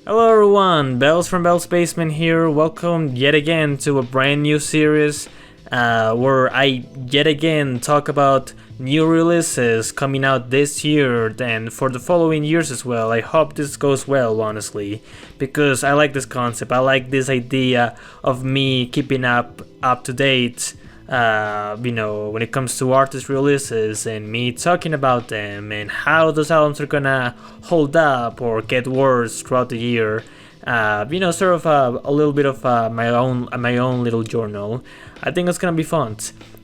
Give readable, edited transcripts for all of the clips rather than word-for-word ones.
Hello everyone, Bells from Bell's Basement here. Welcome yet again to a brand new series where I yet again talk about new releases coming out this year and for the following years as well. I hope this goes well, honestly, because I like this concept. I like this idea of me keeping up to date. When it comes to artist releases and me talking about them and how those albums are gonna hold up or get worse throughout the year. Sort of a little bit of my own little journal. I think it's gonna be fun.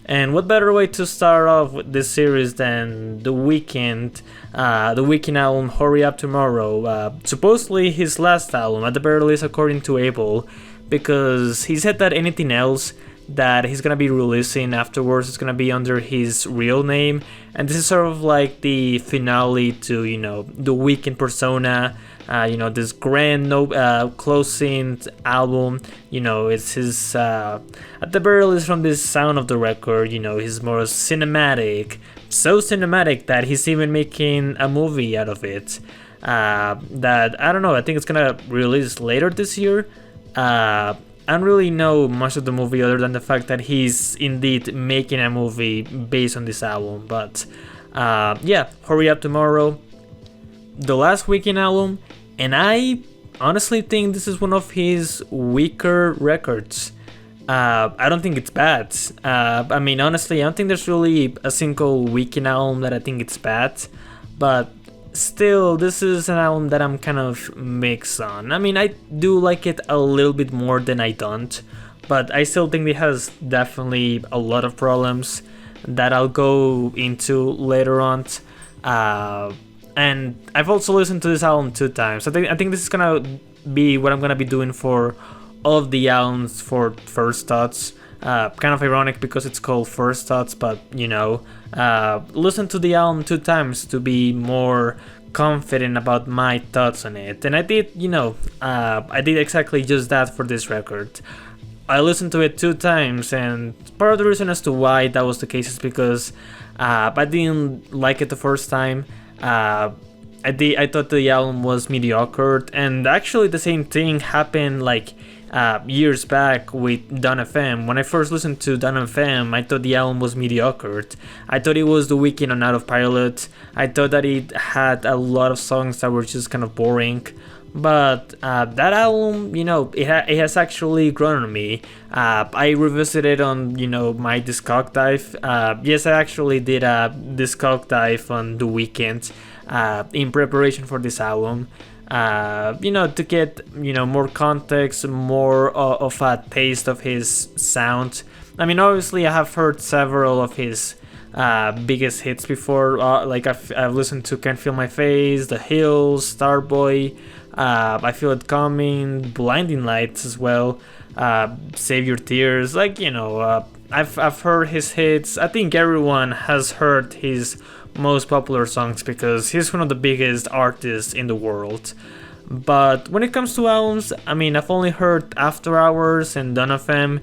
And what better way to start off with this series than the Weeknd album "Hurry Up Tomorrow"? Supposedly his last album, at the very least, according to Abel, because he said that anything else that he's gonna be releasing afterwards is gonna be under his real name, and this is sort of like the finale to the Weeknd persona. This grand closing album. It's his at the very least from this sound of the record. He's more cinematic, so cinematic that he's even making a movie out of it. That I don't know. I think it's gonna release later this year. I don't really know much of the movie other than the fact that he's indeed making a movie based on this album. But Hurry Up Tomorrow, the last Weeknd album, and I honestly think this is one of his weaker records. I don't think it's bad. Honestly, I don't think there's really a single Weeknd album that I think it's bad, but still, this is an album that I'm kind of mixed on. I do like it a little bit more than I don't, but I still think it has definitely a lot of problems that I'll go into later on. And I've also listened to this album 2 times. I think this is gonna be what I'm gonna be doing for all of the albums for First Thoughts. Kind of ironic because it's called First Thoughts, but listen to the album 2 times to be more confident about my thoughts on it. And I did, I did exactly just that for this record. I listened to it 2 times, and part of the reason as to why that was the case is because I didn't like it the first time. I thought the album was mediocre, and actually the same thing happened years back with Don FM. When I first listened to Don FM, I thought the album was mediocre. I thought it was the Weeknd on Autopilot. I thought that it had a lot of songs that were just kind of boring. But that album, it has actually grown on me. I revisited on, my Discog dive. Yes, I actually did a Discog dive on the Weeknd in preparation for this album. To get, more context, more of a taste of his sound. Obviously, I have heard several of his biggest hits before. I've listened to Can't Feel My Face, The Hills, Starboy, I Feel It Coming, Blinding Lights as well, Save Your Tears. I've heard his hits. I think everyone has heard his most popular songs because he's one of the biggest artists in the world. But when it comes to albums, I've only heard After Hours and Don FM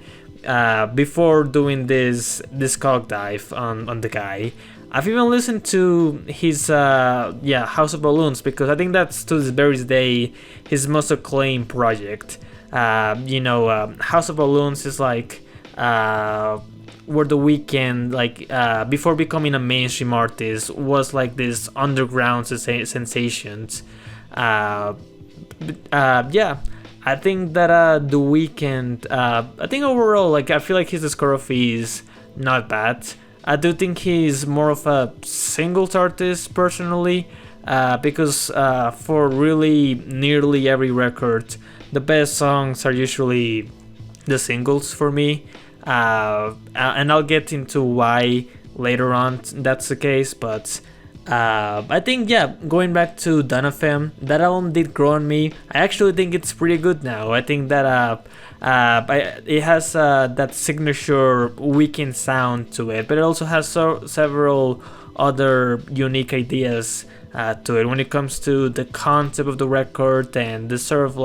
before doing this Discog dive on the guy. I've even listened to his House of Balloons because I think that's to this very day his most acclaimed project. House of Balloons is where the Weeknd, before becoming a mainstream artist, was like this underground sensations. I think that the Weeknd, I think overall, I feel like his discography is not bad. I do think he's more of a singles artist personally, because for really nearly every record, the best songs are usually the singles for me. And I'll get into why later on that's the case, but I think going back to Don FM, that album did grow on me. I actually think it's pretty good now. I think that it has that signature Weeknd sound to it, but it also has several other unique ideas to it when it comes to the concept of the record and the sort of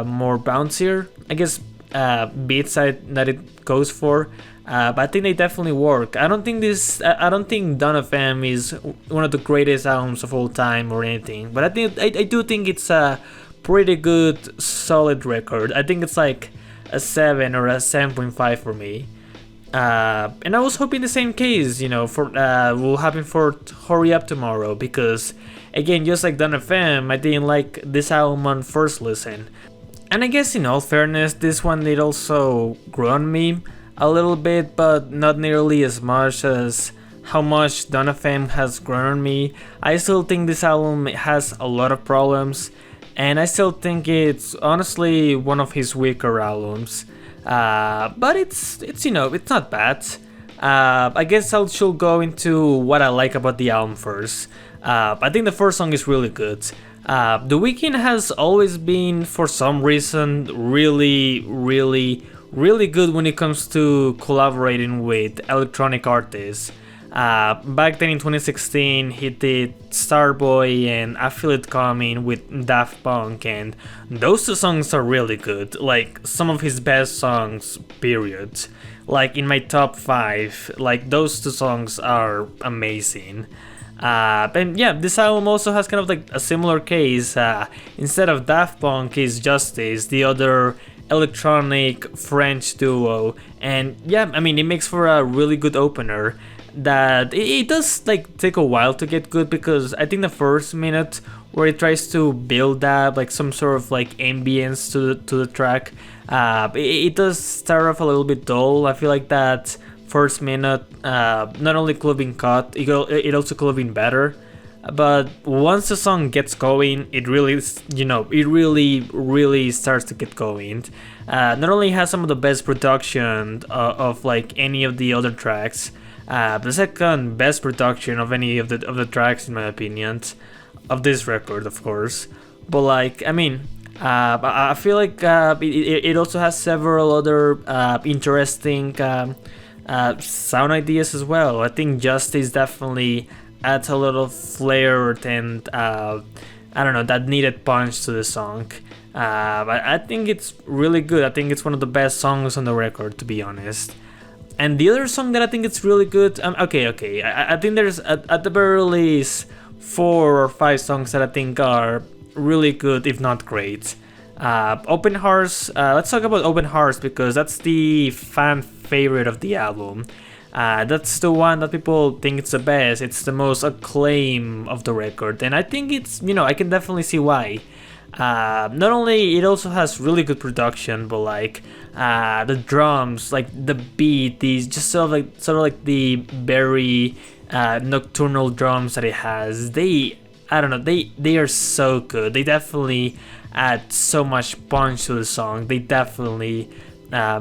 more bouncier, I guess, beats that it goes for. But I think they definitely work. I don't think Don FM is one of the greatest albums of all time or anything, but I do think it's a pretty good, solid record. I think it's like a 7 or a 7.5 for me. And I was hoping the same case, for will happen for Hurry Up Tomorrow, because again, just like Done FM, I didn't like this album on first listen. And I guess in all fairness, this one did also grow on me a little bit, but not nearly as much as how much Done FM has grown on me. I still think this album has a lot of problems, and I still think it's honestly one of his weaker albums. But it's not bad. I guess I should go into what I like about the album first. I think the first song is really good. The Weeknd has always been, for some reason, really, really, really good when it comes to collaborating with electronic artists. Back then in 2016, he did Starboy and I Feel It Coming with Daft Punk, and those two songs are really good. Like, some of his best songs, period. Like, in my top 5, like, those two songs are amazing. And yeah, this album also has kind of like a similar case. Instead of Daft Punk is Justice, the other electronic French duo. And yeah, I mean, it makes for a really good opener. That it does like take a while to get good, because I think the first minute where it tries to build that like some sort of like ambience to the track, it does start off a little bit dull. I feel like that first minute not only could have been cut, it also could have been better. But once the song gets going, it really really starts to get going. Not only has some of the best production of like any of the other tracks, the second best production of any of the tracks in my opinion, of this record, of course. But like, I mean, I feel like it also has several other interesting sound ideas as well. I think Justice definitely adds a lot of flair and I don't know, that needed punch to the song. I think it's really good. I think it's one of the best songs on the record, to be honest. And the other song that I think it's really good, okay. I think there's at the very least 4 or 5 songs that I think are really good, if not great. Open Hearts, let's talk about Open Hearts, because that's the fan favorite of the album. That's the one that people think it's the best. It's the most acclaim of the record, and I think it's, I can definitely see why. Not only it also has really good production, but like the drums, like the beat, these just sort of like the very nocturnal drums that it has. They are so good. They definitely add so much punch to the song. They definitely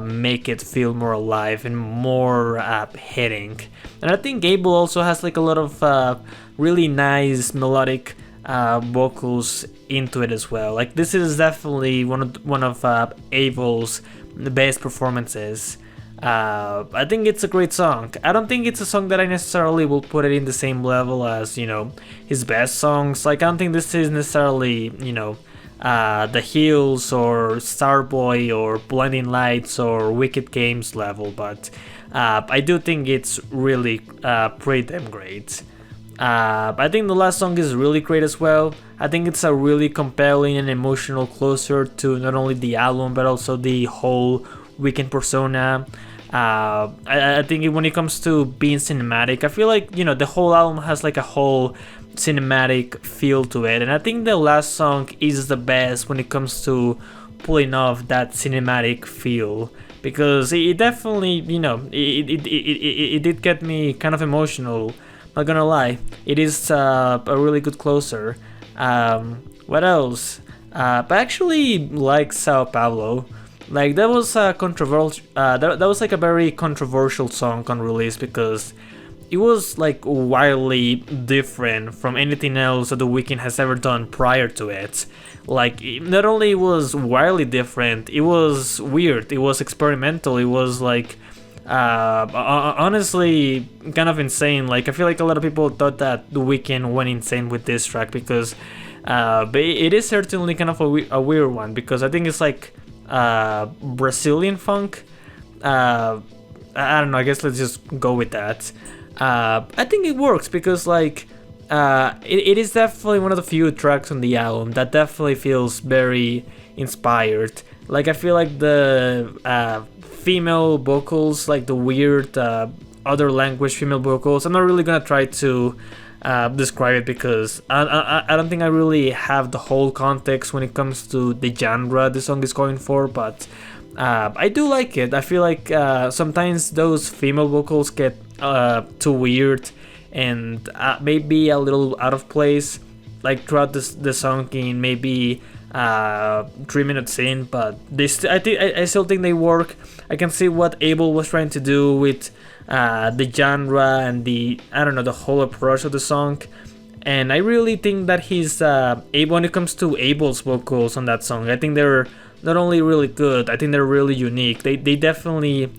make it feel more alive and more hitting. And I think Gable also has like a lot of really nice melodic vocals into it as well. Like, this is definitely one of Abel's best performances. I think it's a great song. I don't think it's a song that I necessarily will put it in the same level as, his best songs. Like, I don't think this is necessarily, The Hills or Starboy or Blinding Lights or Wicked Games level, but I do think it's really pretty damn great. I think the last song is really great as well. I think it's a really compelling and emotional closer to not only the album but also the whole Weeknd persona. I think when it comes to being cinematic, I feel like, the whole album has like a whole cinematic feel to it, and I think the last song is the best when it comes to pulling off that cinematic feel, because it definitely, it did get me kind of emotional. Not gonna lie, it is a really good closer. What else? I actually like Sao Paulo. Like, that was a controversial. That was like a very controversial song on release, because it was like wildly different from anything else that The Weeknd has ever done prior to it. Like, not only was wildly different, it was weird. It was experimental. It was like. Honestly, kind of insane. Like, I feel like a lot of people thought that The Weeknd went insane with this track, because but it is certainly kind of a weird one, because I think it's like Brazilian funk. I don't know, I guess let's just go with that. I think it works because, like, it is definitely one of the few tracks on the album that definitely feels very inspired. Like I feel like the female vocals, like the weird other language female vocals. I'm not really gonna try to describe it because I don't think I really have the whole context when it comes to the genre the song is going for, but I do like it. I feel like sometimes those female vocals get too weird and maybe a little out of place, like throughout the song in maybe 3 minutes in, but I still think they work. I can see what Abel was trying to do with the genre and the the whole approach of the song, and I really think that he's able when it comes to Abel's vocals on that song. I think they're not only really good, I think they're really unique. They definitely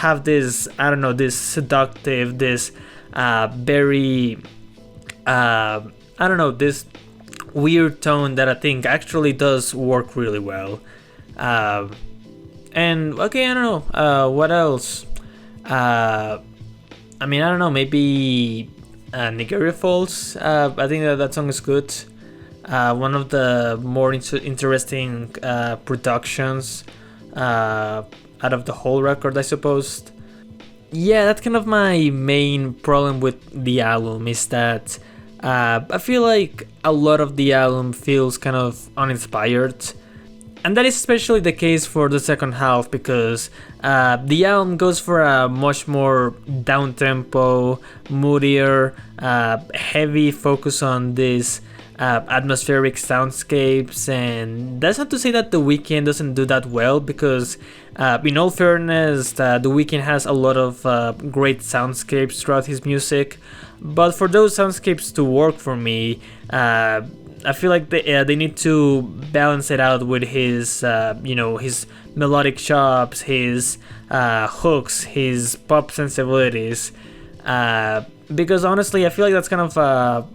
have this this seductive, this very this weird tone that I think actually does work really well. And okay, I don't know what else. I mean, I don't know, maybe Nigeria Falls. I think that song is good. One of the more interesting productions out of the whole record, I suppose. Yeah, that's kind of my main problem with the album, is that I feel like a lot of the album feels kind of uninspired. And that is especially the case for the second half, because the album goes for a much more down-tempo, moodier, heavy focus on this atmospheric soundscapes. And that's not to say that The Weeknd doesn't do that well, because in all fairness, The Weeknd has a lot of great soundscapes throughout his music. But for those soundscapes to work for me, I feel like they need to balance it out with his his melodic chops, his hooks, his pop sensibilities. Because honestly, I feel like that's kind of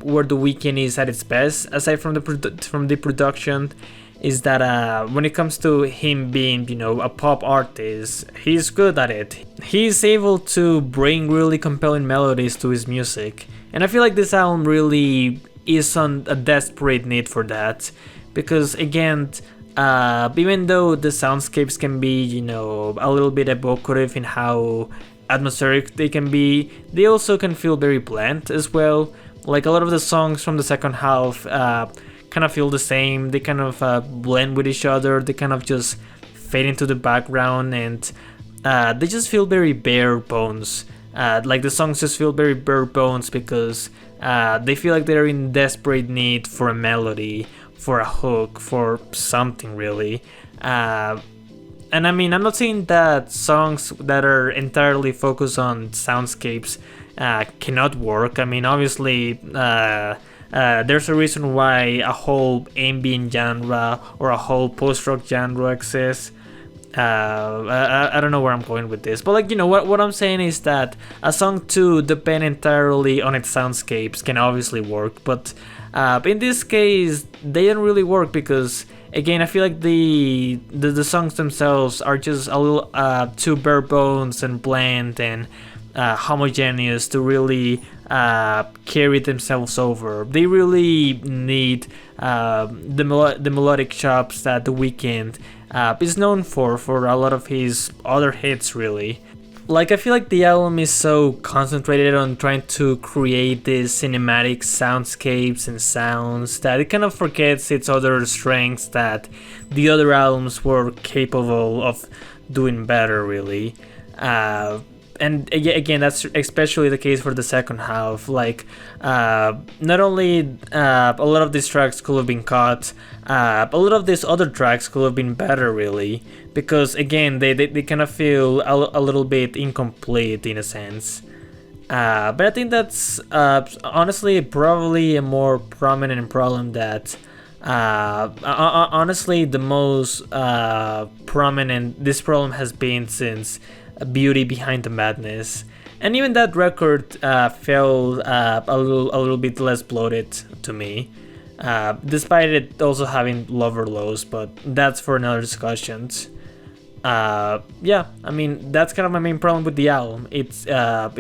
where The Weeknd is at its best. Aside from the production, is that when it comes to him being a pop artist, he's good at it. He's able to bring really compelling melodies to his music, and I feel like this album really is on a desperate need for that, because again, even though the soundscapes can be a little bit evocative in how atmospheric they can be, they also can feel very bland as well. Like a lot of the songs from the second half kind of feel the same. They kind of blend with each other. They kind of just fade into the background, and they just feel very bare bones. Like the songs just feel very bare bones because they feel like they're in desperate need for a melody, for a hook, for something really. And I mean, I'm not saying that songs that are entirely focused on soundscapes cannot work. I mean, obviously, there's a reason why a whole ambient genre or a whole post-rock genre exists. I don't know where I'm going with this, but like what I'm saying is that a song to depend entirely on its soundscapes can obviously work, but in this case they don't really work, because again, I feel like the songs themselves are just a little too bare bones and bland and homogeneous to really carry themselves over. They really need the melodic chops that The Weeknd is known for a lot of his other hits, really. Like, I feel like the album is so concentrated on trying to create these cinematic soundscapes and sounds that it kind of forgets its other strengths that the other albums were capable of doing better, really. And again, that's especially the case for the second half. Like, not only a lot of these tracks could have been cut, a lot of these other tracks could have been better, really, because again, they kind of feel a little bit incomplete in a sense. But I think that's honestly probably a more prominent problem that honestly the most prominent this problem has been since Beauty Behind the Madness, and even that record felt a little bit less bloated to me, despite it also having lower lows, but that's for another discussion. Yeah, I mean that's kind of my main problem with the album. It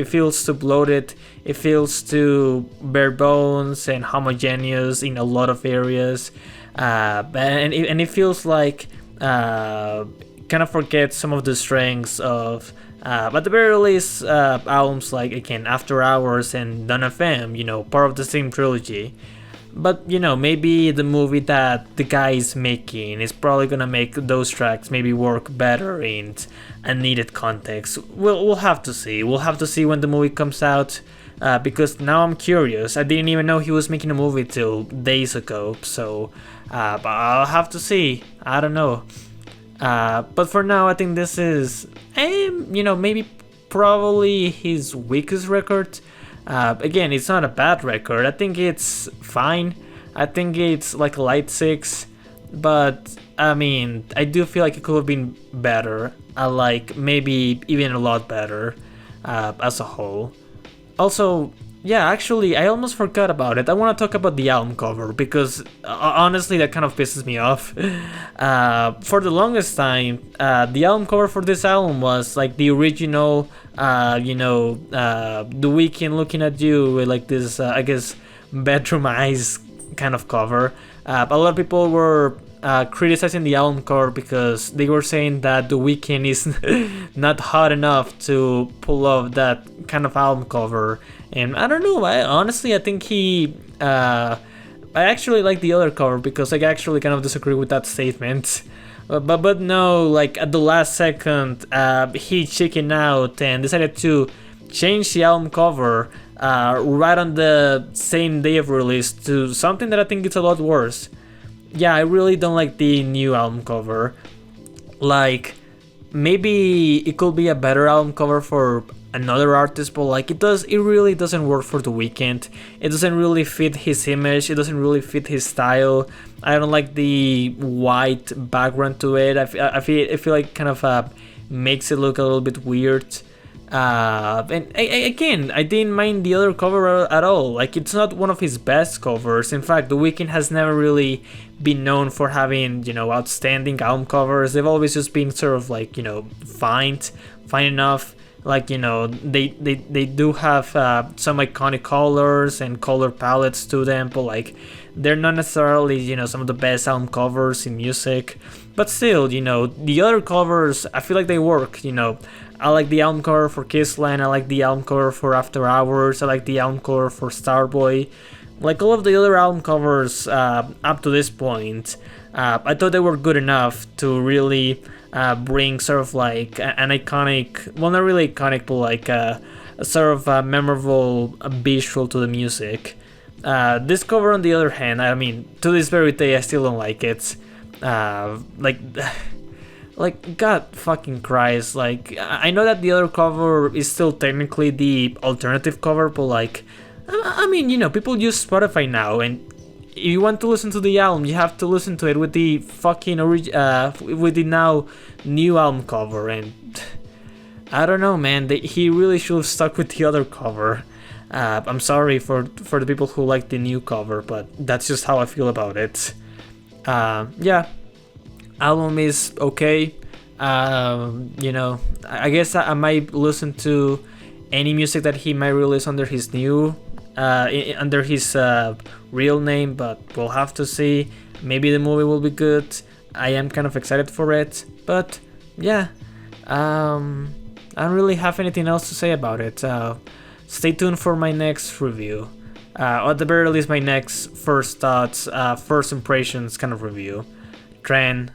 feels too bloated. It feels too bare bones and homogeneous in a lot of areas, and it feels like kind of forgets some of the strengths of. At the very least, albums like again After Hours and Done FM, part of the same trilogy. But maybe the movie that the guy is making is probably gonna make those tracks maybe work better in a needed context. We'll have to see. We'll have to see when the movie comes out. Because now I'm curious. I didn't even know he was making a movie till days ago. So but I'll have to see. I don't know. But for now, I think this is, maybe probably his weakest record. Again, it's not a bad record. I think it's fine. I think it's like a light 6. But, I mean, I do feel like it could have been better. Like, maybe even a lot better as a whole. Also, yeah, actually, I almost forgot about it. I want to talk about the album cover because honestly, that kind of pisses me off. For the longest time, the album cover for this album was like the original, The Weeknd looking at you with like this, I guess, bedroom eyes kind of cover. A lot of people were criticizing the album cover because they were saying that The Weeknd is not hot enough to pull off that kind of album cover. And I don't know, I think I actually like the other cover because I actually kind of disagree with that statement. But no, like at the last second, he chickened out and decided to change the album cover right on the same day of release to something that I think is a lot worse. Yeah, I really don't like the new album cover. Like, maybe it could be a better album cover for another artist, but like it really doesn't work for The Weeknd. It doesn't really fit his image. It doesn't really fit his style. I don't like the white background to it. I feel like kind of makes it look a little bit weird. And again, I didn't mind the other cover at all. Like, it's not one of his best covers. In fact, The Weeknd has never really been known for having, outstanding album covers. They've always just been sort of like, fine enough. Like, they do have some iconic colors and color palettes to them, but like, they're not necessarily, some of the best album covers in music. But still, the other covers, I feel like they work, I like the album cover for Kissland, I like the album cover for After Hours, I like the album cover for Starboy. Like all of the other album covers up to this point, I thought they were good enough to really bring sort of like an iconic, well, not really iconic, but like a sort of memorable visual to the music. This cover, on the other hand, I mean, to this very day, I still don't like it. Like, God fucking Christ, like, I know that the other cover is still technically the alternative cover, but like, I mean, people use Spotify now, and if you want to listen to the album, you have to listen to it with the fucking with the now new album cover, and I don't know, man, he really should have stuck with the other cover. I'm sorry for the people who like the new cover, but that's just how I feel about it. Yeah, album is okay. I guess I might listen to any music that he might release under his new under his real name, but we'll have to see. Maybe the movie will be good. I am kind of excited for it, but yeah, I don't really have anything else to say about it. Stay tuned for my next review, or at the very least my next first thoughts, first impressions kind of review. Tren.